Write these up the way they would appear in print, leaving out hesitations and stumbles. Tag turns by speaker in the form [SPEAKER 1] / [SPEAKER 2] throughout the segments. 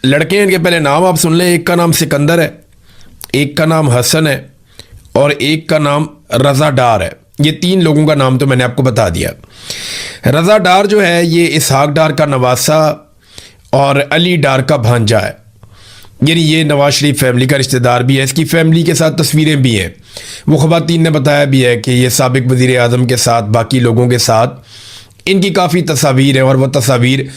[SPEAKER 1] लड़के हैं, इनके पहले नाम आप सुन लें। एक का नाम सिकंदर है, एक का नाम हसन है और एक का नाम रज़ा डार है। ये 3 लोगों का नाम तो मैंने आपको बता दिया। रज़ा डार जो है ये इसहाक डार का नवासा और अली डार का भांजा है, यानी ये नवाज शरीफ फैमिली का रिश्तेदार भी है। इसकी फैमिली के साथ तस्वीरें भी हैं। वो ख़वातीन ने बताया भी है कि ये साबिक वज़ीर आज़म के साथ, बाकी लोगों के साथ इनकी काफ़ी तस्वीर हैं और वह तस्वीर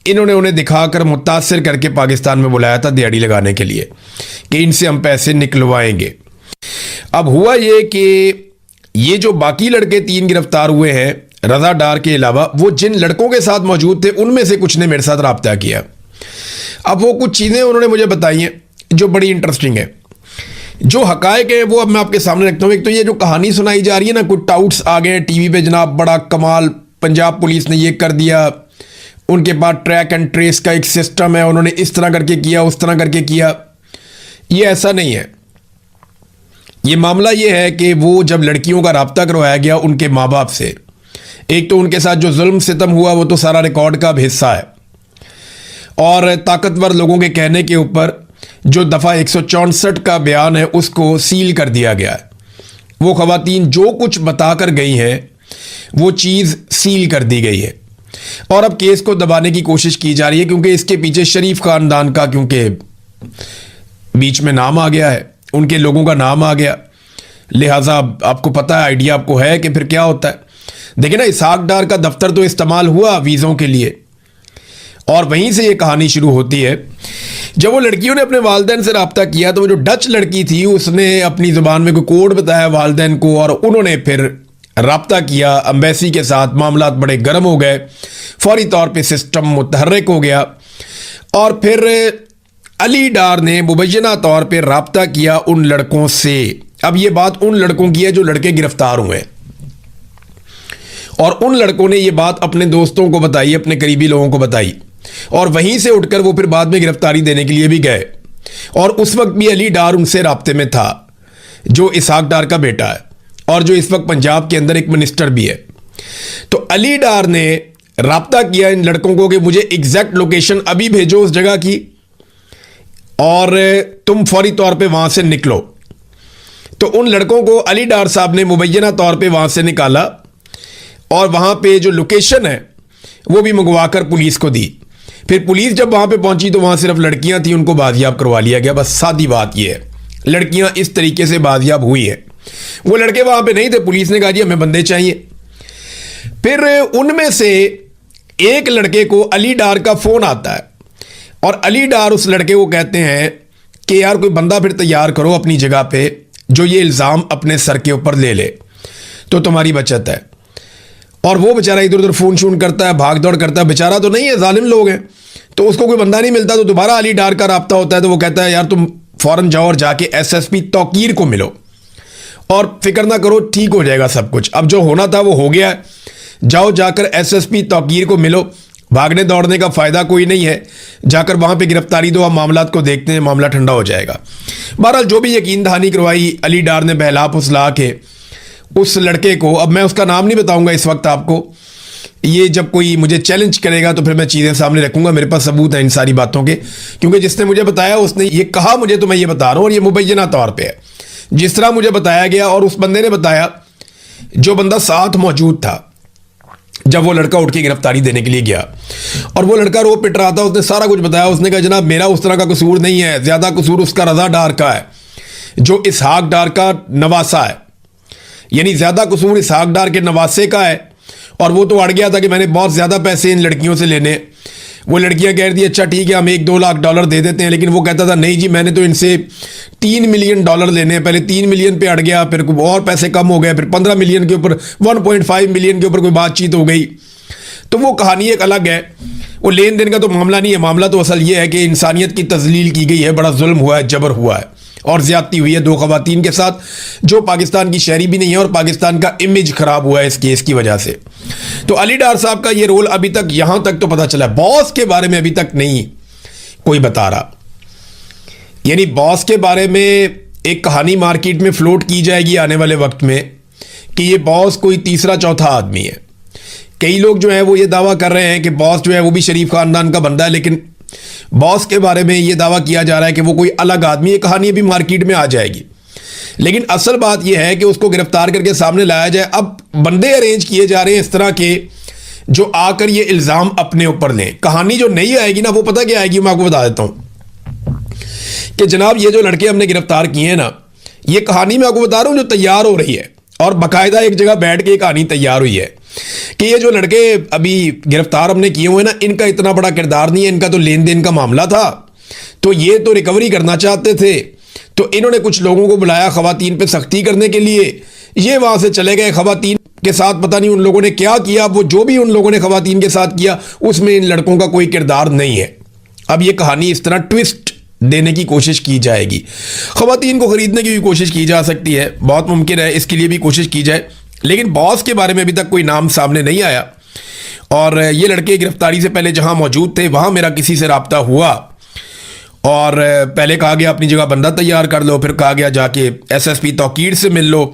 [SPEAKER 1] इन्होंने उन्हें दिखाकर मुतासर करके पाकिस्तान में बुलाया था दिहाड़ी लगाने के लिए कि इनसे हम पैसे निकलवाएंगे। अब हुआ ये कि ये जो बाकी लड़के 3 गिरफ्तार हुए हैं रज़ा डार के अलावा, वो जिन लड़कों के साथ मौजूद थे उनमें से कुछ ने मेरे साथ रब्ता किया। अब वो कुछ चीज़ें उन्होंने मुझे बताई हैं जो बड़ी इंटरेस्टिंग है। जो हकायक है वो अब मैं आपके सामने रखता हूँ। एक तो ये जो कहानी सुनाई जा रही है ना, कुछ टाउट्स आ गए टीवी पे, जनाब बड़ा कमाल, पंजाब पुलिस ने ये कर दिया, उनके पास ट्रैक एंड ट्रेस का एक सिस्टम है, उन्होंने इस तरह करके किया, उस तरह करके किया। ये ऐसा नहीं है। ये मामला ये है कि वो जब लड़कियों का रब्ता करवाया गया उनके माँ बाप से, एक तो उनके साथ जो जुल्म सितम हुआ वो तो सारा रिकॉर्ड का अब हिस्सा है, और ताकतवर लोगों के कहने के ऊपर जो दफ़ा 164 का बयान है उसको सील कर दिया गया है। वो ख़वातीन जो कुछ बताकर गई हैं वो चीज़ सील कर दी गई है और अब केस को दबाने की कोशिश की जा रही है, क्योंकि इसके पीछे शरीफ ख़ानदान का क्योंकि बीच में नाम आ गया है, उनके लोगों का नाम आ गया, लिहाजा आपको पता है, आइडिया आपको है कि फिर क्या होता है। देखिए ना, इसहाक डार का दफ्तर तो इस्तेमाल हुआ वीज़ों के लिए और वहीं से ये कहानी शुरू होती है। जब वो लड़कियों ने अपने वालिदैन से रब्ता किया तो वो जो डच लड़की थी उसने अपनी ज़ुबान में कोई कोड बताया वालिदैन को और उन्होंने फिर रब्ता किया एम्बेसी के साथ। मामला बड़े गर्म हो गए, फौरी तौर पे सिस्टम मुतहर्रिक हो गया और फिर अली डार ने मुबैना तौर पे रब्ता किया उन लड़कों से। अब ये बात उन लड़कों की है जो लड़के गिरफ्तार हुए हैं और उन लड़कों ने ये बात अपने दोस्तों को बताई, अपने करीबी लोगों को बताई और वहीं से उठकर वो फिर बाद में गिरफ्तारी देने के लिए भी गए। और उस वक्त भी अली डार उनसे राब्ते में था, जो इसहाक डार का बेटा है और जो इस वक्त पंजाब के अंदर एक मिनिस्टर भी है। तो अली डार ने राब्ता किया इन लड़कों को कि मुझे एग्जैक्ट लोकेशन अभी भेजो उस जगह की और तुम फौरी तौर पे वहां से निकलो। तो उन लड़कों को अली डार साहब ने मुबैना तौर पे वहां से निकाला और वहां पे जो लोकेशन है वो भी मंगवाकर पुलिस को दी। फिर पुलिस जब वहां पे पहुंची तो वहां सिर्फ लड़कियां थी, उनको बाजियाब करवा लिया गया। बस सादी बात यह है, लड़कियां इस तरीके से बाजियाब हुई हैं। वो लड़के वहां पे नहीं थे, पुलिस ने कहा जी हमें बंदे चाहिए। फिर उनमें से एक लड़के को अली डार का फोन आता है और अली डार उस लड़के को कहते हैं कि यार कोई बंदा फिर तैयार करो अपनी जगह पे जो ये इल्ज़ाम अपने सर के ऊपर ले ले तो तुम्हारी बचत है। और वो बेचारा इधर उधर फ़ोन शून करता है, भाग दौड़ करता है, बेचारा तो नहीं है, जालिम लोग हैं, तो उसको कोई बंदा नहीं मिलता। तो दोबारा अली डार का रब्ता होता है तो वो कहता है यार तुम फ़ौरन जाओ और जाके SSP तौकीर को मिलो और फिक्र ना करो, ठीक हो जाएगा सब कुछ। अब जो होना था वो हो गया है, जाओ जाकर SSP तौकीर को मिलो। भागने दौड़ने का फ़ायदा कोई नहीं है, जाकर वहाँ पे गिरफ्तारी दो, हम मामलात को देखते हैं, मामला ठंडा हो जाएगा। बहरहाल जो भी यकीन दहानी करवाई अली डार ने बहला फुसला के उस लड़के को, अब मैं उसका नाम नहीं बताऊंगा इस वक्त आपको, ये जब कोई मुझे चैलेंज करेगा तो फिर मैं चीज़ें सामने रखूंगा, मेरे पास सबूत है इन सारी बातों के, क्योंकि जिसने मुझे बताया उसने ये कहा मुझे, तो मैं ये बता रहा हूँ और ये मुबैना तौर पे है जिस तरह मुझे बताया गया। और उस बंदे ने बताया, जो बंदा साथ मौजूद था जब वो लड़का उठ के गिरफ्तारी देने के लिए गया और वो लड़का रो पिट रहा था, उसने सारा कुछ बताया। उसने कहा जनाब मेरा उस तरह का कसूर नहीं है, ज़्यादा कसूर उसका रज़ा डार का है जो इसहाक डार का नवासा है, यानी ज़्यादा कसूर इसहाक डार के नवासे का है। और वो तो अड़ गया था कि मैंने बहुत ज़्यादा पैसे इन लड़कियों से लेने। वो लड़कियां कह रही थी अच्छा ठीक है हम $1-2 लाख दे देते हैं, लेकिन वो कहता था नहीं जी मैंने तो इनसे $3 मिलियन लेने हैं। पहले 3 मिलियन पे अड़ गया, फिर और पैसे कम हो गए, फिर 15 मिलियन के ऊपर, 1.5 मिलियन के ऊपर कोई बातचीत हो गई। तो वो कहानी एक अलग है, वो लेन देन का तो मामला नहीं है। मामला तो असल ये है कि इंसानियत की तजलील की गई है, बड़ा जुल्म हुआ है, जबर हुआ है और ज़्यादती हुई है 2 ख़वातीन के साथ जो पाकिस्तान की शहरी भी नहीं है और पाकिस्तान का इमेज ख़राब हुआ है इस केस की वजह से। तो अली डार साहब का ये रोल अभी तक, यहाँ तक तो पता चला, बॉस के बारे में अभी तक नहीं कोई बता रहा। यानी बॉस के बारे में एक कहानी मार्केट में फ्लोट की जाएगी आने वाले वक्त में कि ये बॉस कोई तीसरा चौथा आदमी है। कई लोग जो है वो ये दावा कर रहे हैं कि बॉस जो है वो भी शरीफ ख़ानदान का बंदा है, लेकिन बॉस के बारे में ये दावा किया जा रहा है कि वो कोई अलग आदमी, ये कहानी भी मार्केट में आ जाएगी। लेकिन असल बात यह है कि उसको गिरफ्तार करके सामने लाया जाए। अब बंदे अरेंज किए जा रहे हैं इस तरह के जो आकर ये इल्ज़ाम अपने ऊपर लें। कहानी जो नहीं आएगी ना, वो पता क्या आएगी, मैं आपको बता देता हूं कि जनाब ये जो लड़के हमने गिरफ्तार किए हैं ना, ये कहानी मैं आपको बता रहा हूं जो तैयार हो रही है, और बाकायदा एक जगह बैठ के कहानी तैयार हुई है कि ये जो लड़के अभी गिरफ्तार हमने किए हुए ना, इनका इतना बड़ा किरदार नहीं है, इनका तो लेन देन का मामला था, तो ये तो रिकवरी करना चाहते थे, तो इन्होंने कुछ लोगों को बुलाया खवातीन पे सख्ती करने के लिए, ये वहां से चले गए। खवातीन के साथ पता नहीं उन लोगों ने क्या किया, वो जो भी उन लोगों ने खवातीन के साथ किया उसमें इन लड़कों का कोई किरदार नहीं है। अब ये कहानी इस तरह ट्विस्ट देने की कोशिश की जाएगी। खवातीन को खरीदने की भी कोशिश की जा सकती है, बहुत मुमकिन है इसके लिए भी कोशिश की जाए, लेकिन बॉस के बारे में अभी तक कोई नाम सामने नहीं आया। और ये लड़के गिरफ्तारी से पहले जहां मौजूद थे वहां मेरा किसी से रब्ता हुआ, और पहले कहा गया अपनी जगह बंदा तैयार कर लो, फिर कहा गया जाके एसएसपी तौकीर से मिल लो,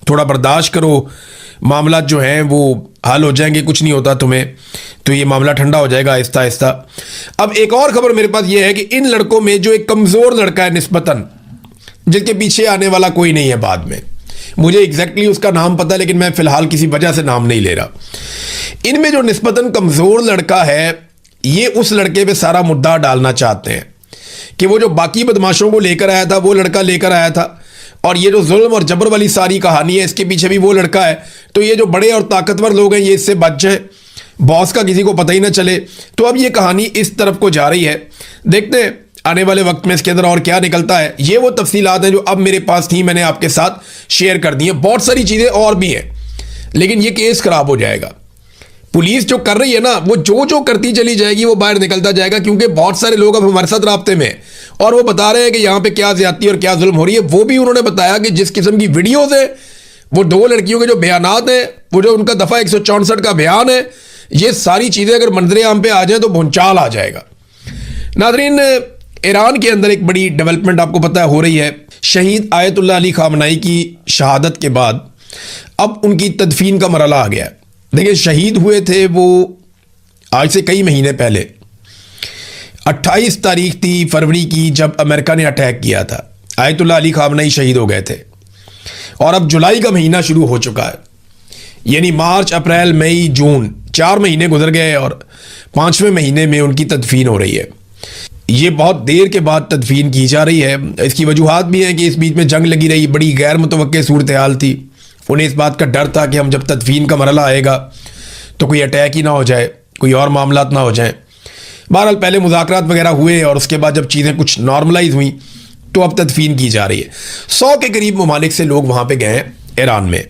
[SPEAKER 1] थोड़ा बर्दाश्त करो, मामला जो हैं वो हल हो जाएंगे, कुछ नहीं होता तुम्हें, तो ये मामला ठंडा हो जाएगा आहिस्ता आहिस्ता। अब एक और खबर मेरे पास ये है कि इन लड़कों में जो एक कमज़ोर लड़का है निस्बतन, जिसके पीछे आने वाला कोई नहीं है बाद में, मुझे एग्जैक्टली उसका नाम पता है लेकिन मैं फिलहाल किसी वजह से नाम नहीं ले रहा, इनमें जो निस्बतन कमज़ोर लड़का है, ये उस लड़के पे सारा मुद्दा डालना चाहते हैं कि वो जो बाकी बदमाशों को लेकर आया था वो लड़का लेकर आया था, और ये जो जुल्म और जबर वाली सारी कहानी है इसके पीछे भी वो लड़का है, तो ये जो बड़े और ताकतवर लोग हैं ये इससे बच जाए, बॉस का किसी को पता ही ना चले। तो अब ये कहानी इस तरफ को जा रही है, देखते हैं आने वाले वक्त में इसके अंदर और क्या निकलता है। ये वो तफसीलात हैं जो अब मेरे पास थी, मैंने आपके साथ शेयर कर दी हैं। बहुत सारी चीज़ें और भी हैं, लेकिन ये केस खराब हो जाएगा। पुलिस जो कर रही है ना, वो जो करती चली जाएगी वो बाहर निकलता जाएगा, क्योंकि बहुत सारे लोग अब हमारे साथ राब्ते में हैं और वो बता रहे हैं कि यहाँ पे क्या ज्यादती और क्या जुल्म हो रही है। वो भी उन्होंने बताया कि जिस किस्म की वीडियोज है, वो दो लड़कियों के जो बयानात हैं, वो जो उनका दफ़ा 164 का बयान है, ये सारी चीज़ें अगर मंजरे आम पे आ जाए तो भूचाल आ जाएगा। नाज़रीन, ईरान के अंदर एक बड़ी डेवलपमेंट आपको पता है हो रही है। शहीद आयतुल्लाह अली खामनाई की शहादत के बाद अब उनकी तदफीन का मरहला आ गया है। देखिए, शहीद हुए थे वो आज से कई महीने पहले, 28 तारीख थी फरवरी की, जब अमेरिका ने अटैक किया था। आयतुल्लाह अली खामनाई शहीद हो गए थे, और अब जुलाई का महीना शुरू हो चुका है, यानी मार्च, अप्रैल, मई, जून, 4 महीने गुजर गए और 5वें महीने में उनकी तदफीन हो रही है। ये बहुत देर के बाद तदफीन की जा रही है। इसकी वजूहात भी हैं कि इस बीच में जंग लगी रही, बड़ी गैर मुतवक्के सूरत हाल थी, उन्हें इस बात का डर था कि हम जब तदफीन का मरहला आएगा तो कोई अटैक ही ना हो जाए, कोई और मामलात ना हो जाएं। बहरहाल पहले मुज़ाकरात वगैरह हुए और उसके बाद जब चीज़ें कुछ नॉर्मलाइज हुई तो अब तदफीन की जा रही है। 100 के करीब ममालिक से लोग वहाँ पे गए हैं ईरान में।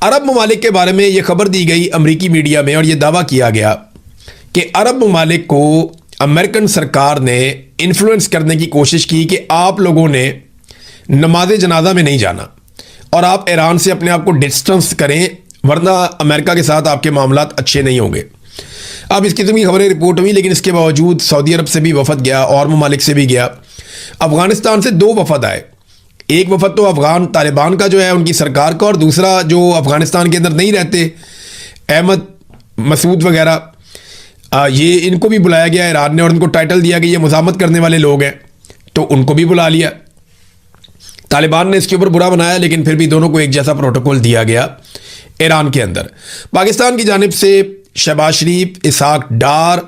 [SPEAKER 1] अरब ममालिक के बारे में ये खबर दी गई अमरीकी मीडिया में, और ये दावा किया गया कि अरब ममालिक को अमेरिकन सरकार ने इन्फ्लुएंस करने की कोशिश की कि आप लोगों ने नमाज जनाजा में नहीं जाना और आप ईरान से अपने आप को डिस्टेंस करें, वरना अमेरिका के साथ आपके मामलात अच्छे नहीं होंगे। अब इस किस्म की खबरें रिपोर्ट हुई, लेकिन इसके बावजूद सऊदी अरब से भी वफद गया और ममालिक से भी गया। अफगानिस्तान से 2 वफद आए, एक वफद तो अफगान तालिबान का जो है उनकी सरकार का, और दूसरा जो अफगानिस्तान के अंदर नहीं रहते, अहमद मसूद वगैरह, ये इनको भी बुलाया गया ईरान ने और उनको टाइटल दिया कि ये मुज़ाहमत करने वाले लोग हैं, तो उनको भी बुला लिया। तालिबान ने इसके ऊपर बुरा बनाया, लेकिन फिर भी दोनों को एक जैसा प्रोटोकॉल दिया गया ईरान के अंदर। पाकिस्तान की जानिब से शहबाज शरीफ, इसहाक डार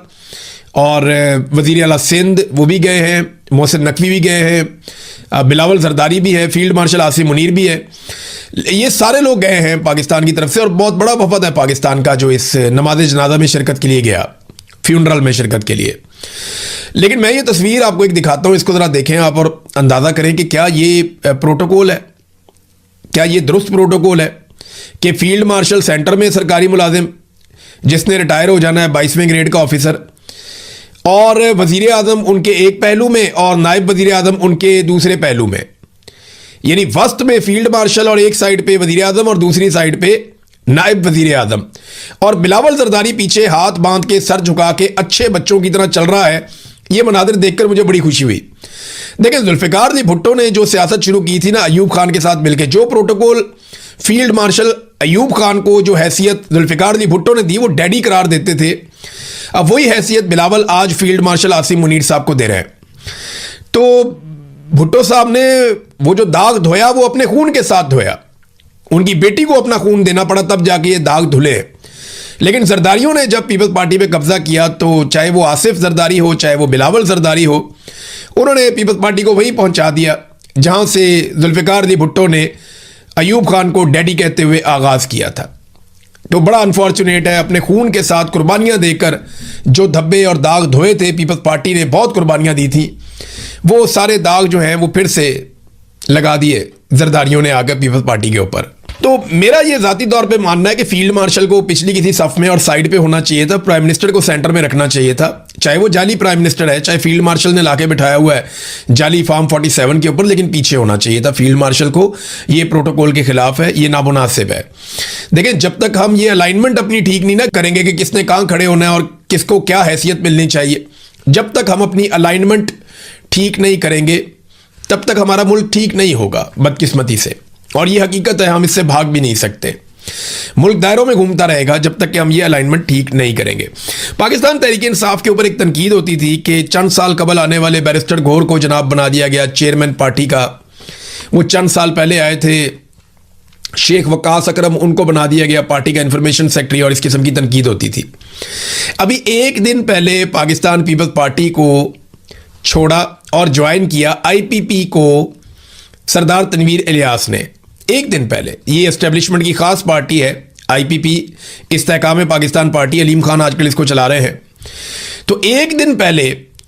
[SPEAKER 1] और वज़ीर आला सिंध वो भी गए हैं, मोहसिन नकवी भी गए हैं, बिलावल जरदारी भी है, फील्ड मार्शल आसिम मुनीर भी है। ये सारे लोग गए हैं पाकिस्तान की तरफ से, और बहुत बड़ा वफद है पाकिस्तान का जो इस नमाज जनाजा में शिरकत के लिए गया, फ्यूनरल में शिरकत के लिए। लेकिन मैं ये तस्वीर आपको एक दिखाता हूँ, इसको ज़रा देखें आप और अंदाज़ा करें कि क्या ये प्रोटोकॉल है, क्या ये दुरुस्त प्रोटोकॉल है कि फील्ड मार्शल सेंटर में सरकारी मुलाजिम जिसने रिटायर हो जाना है 22वें ग्रेड का ऑफिसर, और वज़ीर आज़म उनके एक पहलू में और नायब वज़ीर आज़म उनके दूसरे पहलू में, यानी वस्त में फील्ड मार्शल और एक साइड पे वज़ीर आज़म और दूसरी साइड पे नायब वज़ीर आज़म, और बिलावल जरदारी पीछे हाथ बांध के सर झुका के अच्छे बच्चों की तरह चल रहा है। ये मनाजिर देखकर मुझे बड़ी खुशी हुई। देखिए, जुल्फ़िकार अली भुट्टो ने जो सियासत शुरू की थी ना अयूब खान के साथ मिलकर, जो protocol field marshal Ayub Khan को जो हैसियत जुल्फ़िकार अली भुट्टो ने दी वो डैडी करार देते थे, अब वही हैसियत बिलावल आज फील्ड मार्शल आसिम मुनीर साहब को दे रहे हैं। तो भुट्टो साहब ने वो जो दाग धोया वो अपने खून के साथ धोया, उनकी बेटी को अपना खून देना पड़ा तब जाके ये दाग धुले। लेकिन जरदारियों ने जब पीपल्स पार्टी पे कब्जा किया तो चाहे वो आसिफ जरदारी हो चाहे वो बिलावल जरदारी हो, उन्होंने पीपल्स पार्टी को वहीं पहुंचा दिया जहां से जुल्फिकार अली भुट्टो ने अयूब खान को डैडी कहते हुए आगाज किया था। तो बड़ा अनफॉर्चुनेट है, अपने खून के साथ कुर्बानियां देकर जो धब्बे और दाग धोए थे, पीपल्स पार्टी ने बहुत कुर्बानियां दी थी, वो सारे दाग जो हैं वो फिर से लगा दिए जरदारियों ने आकर पीपल्स पार्टी के ऊपर। तो मेरा ये जाती तौर पे मानना है कि फील्ड मार्शल को पिछली किसी सफ में और साइड पे होना चाहिए था, प्राइम मिनिस्टर को सेंटर में रखना चाहिए था। चाहे वो जाली प्राइम मिनिस्टर है, चाहे फील्ड मार्शल ने लाके बिठाया हुआ है जाली फार्म 47 के ऊपर, लेकिन पीछे होना चाहिए था फील्ड मार्शल को। ये प्रोटोकॉल के खिलाफ है, ये नामुनासिब है। देखिए, जब तक हम ये अलाइनमेंट अपनी ठीक नहीं ना करेंगे कि किसने कहाँ खड़े होना है और किसको क्या हैसियत मिलनी चाहिए, जब तक हम अपनी अलाइनमेंट ठीक नहीं करेंगे तब तक हमारा मुल्क ठीक नहीं होगा, बदकिस्मती से। और ये हकीकत है, हम इससे भाग भी नहीं सकते। मुल्क दायरों में घूमता रहेगा जब तक कि हम ये अलाइनमेंट ठीक नहीं करेंगे। पाकिस्तान तहरीक इंसाफ के ऊपर एक तनकीद होती थी कि चंद साल कबल आने वाले बैरिस्टर गौहर को जनाब बना दिया गया चेयरमैन पार्टी का। वो चंद साल पहले आए थे, शेख वकास अकरम, उनको बना दिया गया पार्टी का इंफॉर्मेशन सेक्रेटरी, और इस किस्म की तनकीद होती थी। अभी एक दिन पहले पाकिस्तान पीपल्स पार्टी को छोड़ा और ज्वाइन किया IPP को सरदार तनवीर इलियास ने। एक दिन पहले, ये एस्टेब्लिशमेंट की खास पार्टी है IPP, इस्तेहकाम पाकिस्तान पार्टी, अलीम खान आजकल इसको चला रहे हैं। तो एक दिन पहले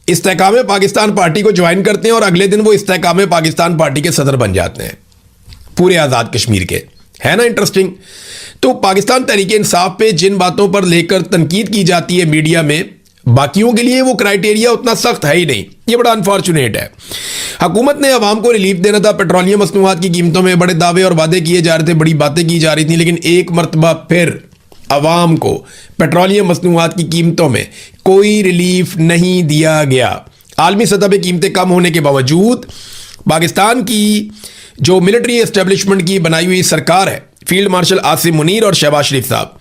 [SPEAKER 1] इस्तेहकाम पाकिस्तान पार्टी को ज्वाइन करते हैं और अगले दिन वो इस्तेहकाम पाकिस्तान पार्टी के सदर बन जाते हैं, पूरे आज़ाद कश्मीर के। है ना इंटरेस्टिंग? तो पाकिस्तान तहरीक इंसाफ पे जिन बातों पर लेकर तनकीद की जाती है मीडिया में, बाकियों के लिए वो क्राइटेरिया उतना सख्त है ही नहीं। ये बड़ा अनफॉर्चुनेट है। हुकूमत ने अवाम को रिलीफ देना था, पेट्रोलियम मसनूआत की कीमतों में बड़े दावे और वादे किए जा रहे थे, बड़ी बातें की जा रही थी, लेकिन एक मरतबा फिर अवाम को पेट्रोलियम मसनूआत की कीमतों में कोई रिलीफ नहीं दिया गया। आलमी सतह पर कीमतें कम होने के बावजूद पाकिस्तान की जो मिलिट्री एस्टेब्लिशमेंट की बनाई हुई सरकार है, फील्ड मार्शल आसिम मुनीर और शहबाज शरीफ साहब,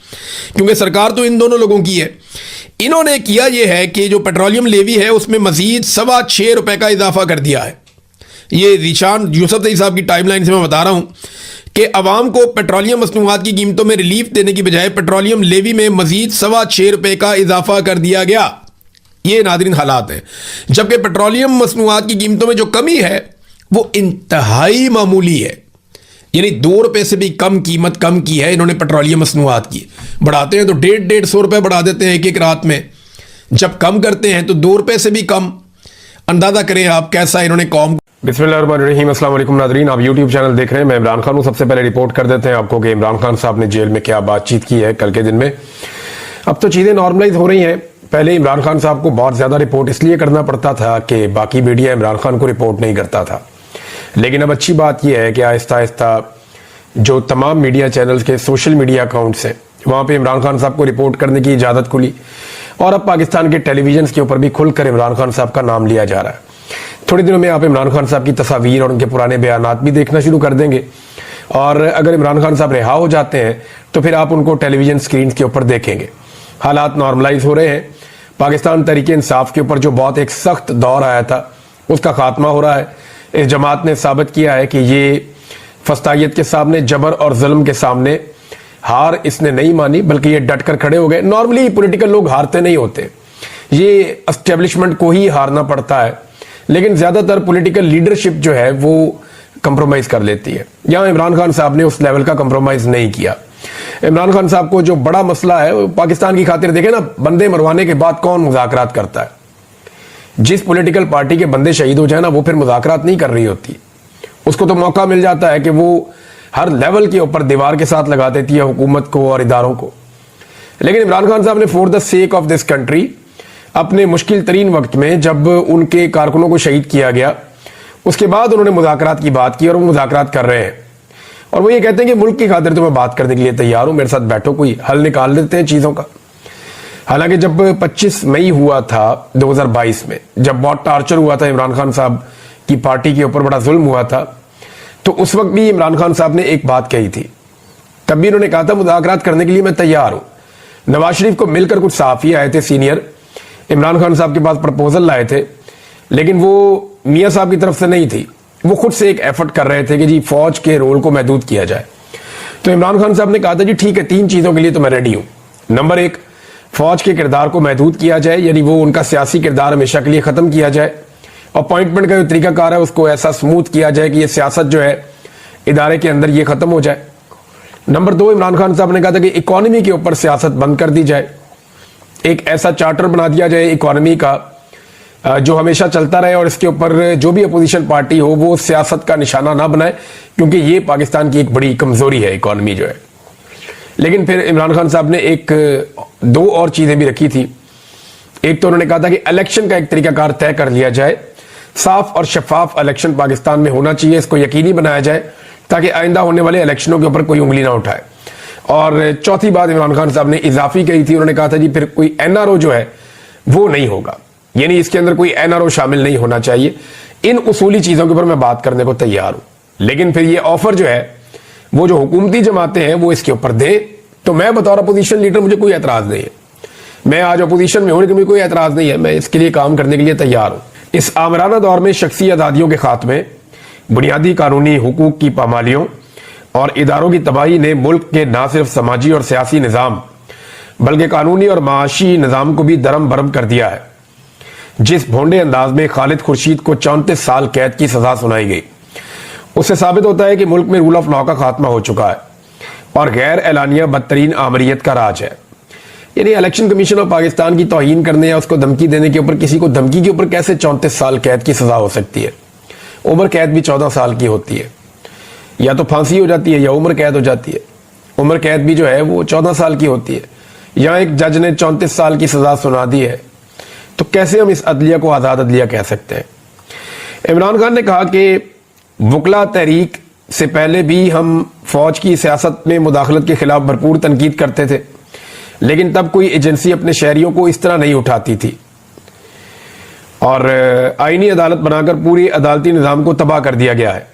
[SPEAKER 1] क्योंकि सरकार तो इन दोनों लोगों की है, इन्होंने किया यह है कि जो पेट्रोलियम लेवी है उसमें मजीद 6.25 रुपए का इजाफा कर दिया है। ये ज़ीशान यूसुफ साहब की टाइमलाइन से मैं बता रहा हूं कि अवाम को पेट्रोलियम मसनूआत की कीमतों में रिलीफ देने की बजाय पेट्रोलियम लेवी में मजीद 6.25 रुपए का इजाफा कर दिया गया। ये नाज़रीन हालात हैं, जबकि पेट्रोलियम मसनूआत की कीमतों में जो कमी है वो इंतहाई मामूली है, यानी 2 रुपए से भी कम कीमत कम की है इन्होंने पेट्रोलियम मसनूआत की। बढ़ाते हैं तो 150 रुपए बढ़ा देते हैं एक एक रात में, जब कम करते हैं तो 2 रुपए से भी कम। अंदाजा करें आप कैसा इन्होंने कौम। बिस्मिल्लाहिर्रहमानिर्रहीम, अस्सलाम वालेकुम नाज़रीन, आप यूट्यूब चैनल देख रहे हैं। मैं इमरान खान हूं। सबसे पहले रिपोर्ट कर देते हैं आपको कि इमरान खान साहब ने जेल में क्या बातचीत की है कल के दिन में। अब तो चीज़ें नॉर्मलाइज हो रही हैं। पहले इमरान खान साहब को बहुत ज़्यादा रिपोर्ट इसलिए करना पड़ता था कि बाकी मीडिया इमरान खान को रिपोर्ट नहीं करता था, लेकिन अब अच्छी बात यह है कि आहिस्ता आहिस्ता जो तमाम मीडिया चैनल्स के सोशल मीडिया अकाउंट्स हैं वहाँ पे इमरान खान साहब को रिपोर्ट करने की इजाज़त खुली, और अब पाकिस्तान के टेलीविजन के ऊपर भी खुलकर इमरान खान साहब का नाम लिया जा रहा है। थोड़ी दिनों में आप इमरान खान साहब की तस्वीर और उनके पुराने बयानात भी देखना शुरू कर देंगे, और अगर इमरान खान साहब रिहा हो जाते हैं तो फिर आप उनको टेलीविजन स्क्रीन के ऊपर देखेंगे। हालात नॉर्मलाइज हो रहे हैं। पाकिस्तान तहरीक इंसाफ के ऊपर जो बहुत एक सख्त दौर आया था उसका खात्मा हो रहा है। इस जमात ने साबित किया है कि ये फस्तायत के सामने, जबर और जुल्म के सामने हार इसने नहीं मानी, बल्कि ये डट कर खड़े हो गए। नॉर्मली पॉलिटिकल लोग हारते नहीं होते, ये एस्टेब्लिशमेंट को ही हारना पड़ता है, लेकिन ज्यादातर पॉलिटिकल लीडरशिप जो है वो कंप्रोमाइज कर लेती है। यहां इमरान खान साहब ने उस लेवल का कंप्रोमाइज नहीं किया। इमरान खान साहब को जो बड़ा मसला है पाकिस्तान की खातिर, देखे ना, बंदे मरवाने के बाद कौन मुज़ाकरात करता है? जिस पॉलिटिकल पार्टी के बंदे शहीद हो जाए ना, वो फिर मुज़ाकरात नहीं कर रही होती। उसको तो मौका मिल जाता है कि वो हर लेवल के ऊपर दीवार के साथ लगा देती है हुकूमत को और इदारों को। लेकिन इमरान खान साहब ने for the sake of this country अपने मुश्किल तरीन वक्त में, जब उनके कारकुनों को शहीद किया गया, उसके बाद उन्होंने मुज़ाकरात की बात की, और वो मुज़ाकरात कर रहे हैं। और वो ये कहते हैं कि मुल्क की खातिर तो मैं बात करने के लिए तैयार हूं, मेरे साथ बैठो, कोई हल निकाल देते हैं चीज़ों का। हालांकि जब 25 मई हुआ था 2022 में, जब बहुत टार्चर हुआ था इमरान खान साहब की पार्टी के ऊपर, बड़ा जुल्म हुआ था, तो उस वक्त भी इमरान खान साहब ने एक बात कही थी। तब भी उन्होंने कहा था मुज़ाकरात करने के लिए मैं तैयार हूं, नवाज शरीफ को मिलकर कुछ सहाफ़ी आए थे सीनियर, इमरान खान साहब के पास प्रपोजल लाए थे, लेकिन वो मियाँ साहब की तरफ से नहीं थी। वो खुद से एक एफर्ट कर रहे थे कि जी फौज के रोल को महदूद किया जाए। तो इमरान खान साहब ने कहा था जी ठीक है, 3 चीज़ों के लिए तो मैं रेडी हूँ। नंबर 1, फौज के किरदार को महदूद किया जाए, यानी वो उनका सियासी किरदार हमेशा के लिए ख़त्म किया जाए। अपॉइंटमेंट का जो तरीकाकार है उसको ऐसा स्मूथ किया जाए कि ये सियासत जो है इदारे के अंदर ये ख़त्म हो जाए। नंबर 2, इमरान खान साहब ने कहा था कि इकॉनमी के ऊपर सियासत बंद कर दी जाए, एक ऐसा चार्टर बना दिया जाए इकॉनमी का जो हमेशा चलता रहे और इसके ऊपर जो भी अपोजिशन पार्टी हो वो सियासत का निशाना ना बनाए, क्योंकि ये पाकिस्तान की एक बड़ी कमजोरी है इकॉनमी जो है। लेकिन फिर इमरान खान साहब ने 2 और चीजें भी रखी थी। एक तो उन्होंने कहा था कि इलेक्शन का एक तरीकाकार तय कर लिया जाए, साफ और शफाफ इलेक्शन पाकिस्तान में होना चाहिए, इसको यकीनी बनाया जाए ताकि आइंदा होने वाले इलेक्शनों के ऊपर कोई उंगली ना उठाए। और चौथी बात इमरान खान साहब ने इजाफी कही थी, उन्होंने कहा था जी फिर कोई एनआरओ जो है वो नहीं होगा, यानी इसके अंदर कोई एनआरओ शामिल नहीं होना चाहिए। इन उसूली चीजों के ऊपर मैं बात करने को तैयार हूं। लेकिन फिर ये ऑफर जो है वो जो हुकूमती जमातें हैं वो इसके ऊपर दे, तो मैं बतौर अपोजिशन लीडर मुझे कोई एतराज नहीं है। मैं आज अपोजिशन में हूं लेकिन मुझे कोई एतराज नहीं है, मैं इसके लिए काम करने के लिए तैयार हूं। इस आमराना दौर में शख्सी आज़ादियों के खात्मे, बुनियादी कानूनी हुकूक की पामालियों और इदारों की तबाही ने मुल्क के न सिर्फ समाजी और सियासी निज़ाम बल्कि कानूनी और माशी निज़ाम को भी दरम बरम कर दिया है। जिस भोंडे अंदाज में खालिद खुर्शीद को 34 साल कैद की सजा सुनाई गई, उससे साबित होता है कि मुल्क में रूल ऑफ लॉ का खात्मा हो चुका है और गैर एलानिया बदतरीन आमरीत का राज है। यानी इलेक्शन कमीशन ऑफ पाकिस्तान की तौहीन करने या उसको धमकी देने के ऊपर, किसी को धमकी के ऊपर कैसे 34 साल कैद की सजा हो सकती है? उम्र कैद भी 14 साल की होती है, या तो फांसी हो जाती है या उम्र कैद हो जाती है। उम्र कैद भी जो है वो 14 साल की होती है। यहाँ एक जज ने 34 साल की सजा सुना दी है, तो कैसे हम इस अदलिया को आज़ाद अदलिया कह सकते हैं? इमरान खान ने कहा कि वकला तहरीक से पहले भी हम फौज की सियासत में मुदाखलत के खिलाफ भरपूर तनकीद करते थे, लेकिन तब कोई एजेंसी अपने शहरियों को इस तरह नहीं उठाती थी और आईनी अदालत बनाकर पूरी अदालती निज़ाम को तबाह कर दिया गया है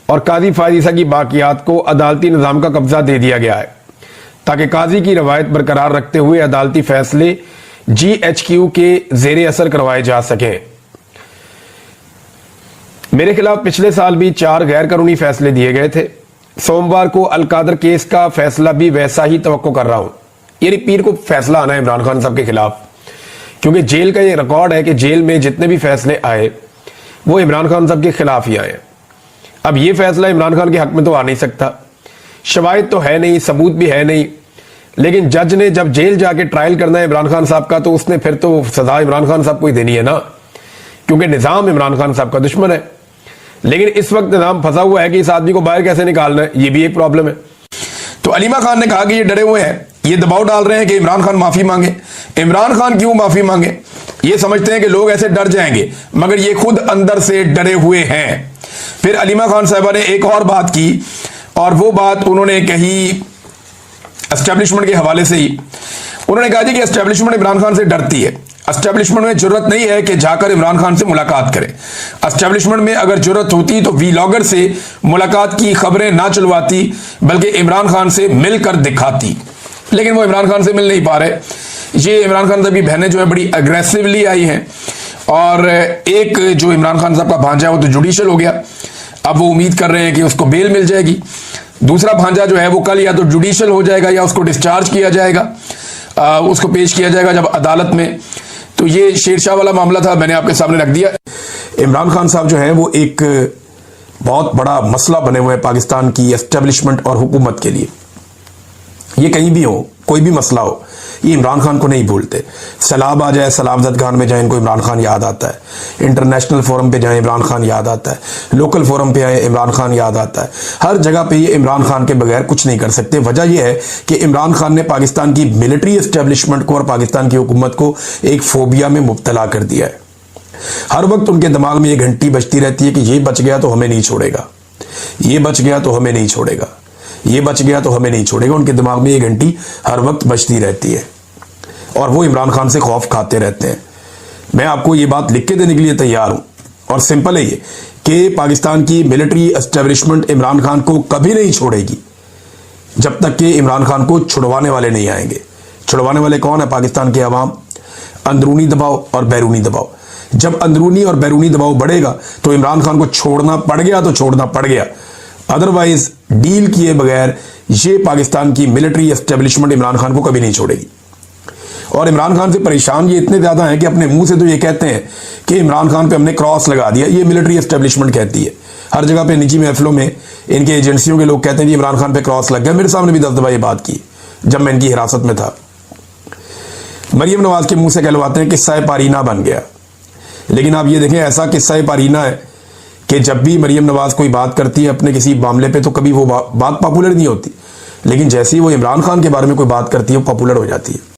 [SPEAKER 1] और काजी फायजीसा की बाकियात को अदालती निज़ाम का कब्जा दे दिया गया है ताकि काजी की रवायत बरकरार रखते हुए अदालती फैसले GHQ के जेर असर करवाए जा सकें। मेरे खिलाफ पिछले साल भी 4 गैर कानूनी फैसले दिए गए थे। सोमवार को अलकादर केस का फैसला भी वैसा ही तवक्को कर रहा हूं। यानी पीर को फैसला आना है इमरान खान साहब के खिलाफ, क्योंकि जेल का ये रिकॉर्ड है कि जेल में जितने भी फैसले आए वो इमरान खान साहब के खिलाफ ही आए। अब ये फैसला इमरान खान के हक में तो आ नहीं सकता, शवाहिद तो है नहीं, सबूत भी है नहीं, लेकिन जज ने जब जेल जाके ट्रायल करना है इमरान खान साहब का, तो उसने फिर तो सजा इमरान खान साहब को ही देनी है ना, क्योंकि निज़ाम इमरान खान साहब का दुश्मन है। लेकिन इस वक्त निज़ाम फंसा हुआ है कि इस आदमी को बाहर कैसे निकालना है, ये भी एक प्रॉब्लम है। तो अलीमा खान ने कहा कि ये डरे हुए हैं, ये दबाव डाल रहे हैं कि इमरान खान माफी मांगे। इमरान खान क्यों माफी मांगे? ये समझते हैं कि लोग ऐसे डर जाएंगे, मगर ये खुद अंदर से डरे हुए हैं। फिर अलीमा खान साहबा ने एक और बात की, और वो बात उन्होंने कही एस्टेब्लिशमेंट के हवाले से ही। उन्होंने कहा जी कि एस्टेब्लिशमेंट इमरान खान से डरती है, एस्टेब्लिशमेंट में जरूरत नहीं है कि जाकर इमरान खान से मुलाकात करे। एस्टेब्लिशमेंट में अगर जरूरत होती तो वीलॉगर से मुलाकात की खबरें ना चलवाती, बल्कि इमरान खान से मिलकर दिखाती। लेकिन वो इमरान खान से मिल नहीं पा रहे। ये इमरान खान साहब की बहनें जो है बड़ी अग्रेसिवली आई हैं, और एक जो इमरान खान साहब का भांजा है वो तो जुडिशल हो गया, अब वो उम्मीद कर रहे हैं कि उसको बेल मिल जाएगी। दूसरा भांजा जो है वो कल या तो जुडिशल हो जाएगा या उसको डिस्चार्ज किया जाएगा, उसको पेश किया जाएगा जब अदालत में। तो ये शेरशाह वाला मामला था, मैंने आपके सामने रख दिया। इमरान खान साहब जो है वो एक बहुत बड़ा मसला बने हुए हैं पाकिस्तान की एस्टेब्लिशमेंट और हुकूमत के लिए। ये कहीं भी हो, कोई भी मसला हो, ये इमरान खान को नहीं भूलते। सैलाब आ जाए, सलामत खान में जाए, इनको इमरान खान याद आता है। इंटरनेशनल फोरम पे जाए, इमरान खान याद आता है। लोकल फोरम पे आए, इमरान खान याद आता है। हर जगह पे ये इमरान खान के बगैर कुछ नहीं कर सकते। वजह यह है कि इमरान खान ने पाकिस्तान की मिलिट्री एस्टेब्लिशमेंट को और पाकिस्तान की हुकूमत को एक फोबिया में मुब्तला कर दिया है। हर वक्त उनके दिमाग में ये घंटी बजती रहती है कि ये बच गया तो हमें नहीं छोड़ेगा, ये बच गया तो हमें नहीं छोड़ेगा, ये बच गया तो हमें नहीं छोड़ेगा। उनके दिमाग में ये घंटी हर वक्त बजती रहती है और वो इमरान खान से खौफ खाते रहते हैं। मैं आपको ये बात लिख के देने के लिए तैयार हूं, और सिंपल है ये कि पाकिस्तान की मिलिट्री एस्टेब्लिशमेंट इमरान खान को कभी नहीं छोड़ेगी जब तक कि इमरान खान को छुड़वाने वाले नहीं आएंगे।
[SPEAKER 2] छुड़वाने वाले कौन है? पाकिस्तान के अवाम। अंदरूनी दबाव और बैरूनी दबाव। जब अंदरूनी और बैरूनी दबाव बढ़ेगा तो इमरान खान को छोड़ना पड़ गया तो छोड़ना पड़ गया, अदरवाइज डील किए बगैर ये पाकिस्तान की मिलिट्री एस्टेब्लिशमेंट इमरान खान को कभी नहीं छोड़ेगी। और इमरान खान से परेशान ये इतने ज़्यादा हैं कि अपने मुंह से तो ये कहते हैं कि इमरान खान पे हमने क्रॉस लगा दिया, ये मिलिट्री एस्टेब्लिशमेंट कहती है। हर जगह पे निजी महफिलों में इनके एजेंसियों के लोग कहते हैं कि इमरान खान पे क्रॉस लग गया। मेरे सामने भी 10 दफा ये बात की जब मैं इनकी हिरासत में था। मरियम नवाज के मुंह से कहलवाते हैं किस्सा पारीना बन गया, लेकिन आप ये देखें ऐसा किस्सा पारीना है कि जब भी मरियम नवाज कोई बात करती है अपने किसी मामले पे तो कभी वो बात पॉपुलर नहीं होती, लेकिन जैसे ही वो इमरान खान के बारे में कोई बात करती है वो पॉपुलर हो जाती है।